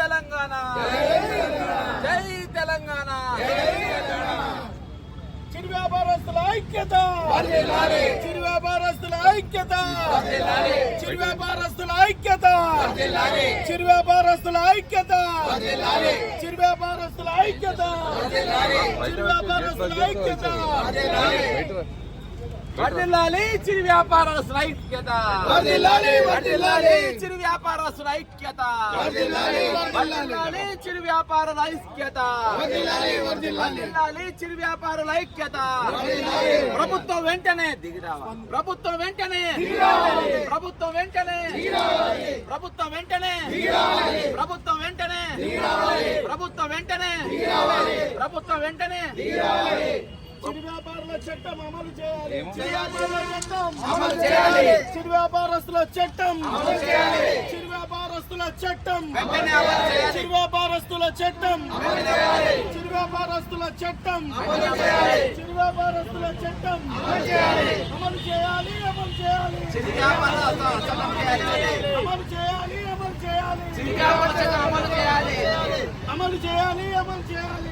తెలంగాణ జై తెలంగాణ చిరు వ్యాపారస్తుల ఐక్యత చిరు వ్యాపారస్తుల ఐక్యత చిరు వ్యాపారస్తుల ఐక్యత చిరు వ్యాపారస్తుల ఐక్యత చిరు వ్యాపారస్తుల ఐక్యత చిరు వ్యాపారస్తుల ఐక్యత వర్ధిల్లాలి చిరు వ్యాపారస్తుల ఐక్యత వర్ధిల్లాలి చిరు వ్యాపారస్తుల ఐక్యత వర్ధిల్లాలి చిరు వ్యాపారుల ఐక్యత వర్ధిల్లాలి చిరు వ్యాపారుల ఐక్యత ప్రభుత్వం వెంటనే దిగిరావా ప్రభుత్వం వెంటనే ప్రభుత్వం వెంటనే ప్రభుత్వం వెంటనే ప్రభుత్వం వెంటనే ప్రభుత్వం వెంటనే ప్రభుత్వం వెంటనే చిరు వ్యాపారుల చట్టం అమలు చేయాలి చిరు వ్యాపారస్తుల చట్టం చిరు వ్యాపారస్తుల చట్టం చిరు వ్యాపారస్తుల చట్టం చిరు వ్యాపారస్తుల చట్టం చిరు వ్యాపారస్తుల చట్టం అమలు చేయాలి అమలు చేయాలి అమలు చేయాలి అమలు చేయాలి అమలు చేయాలి అమలు చేయాలి అమలు చేయాలి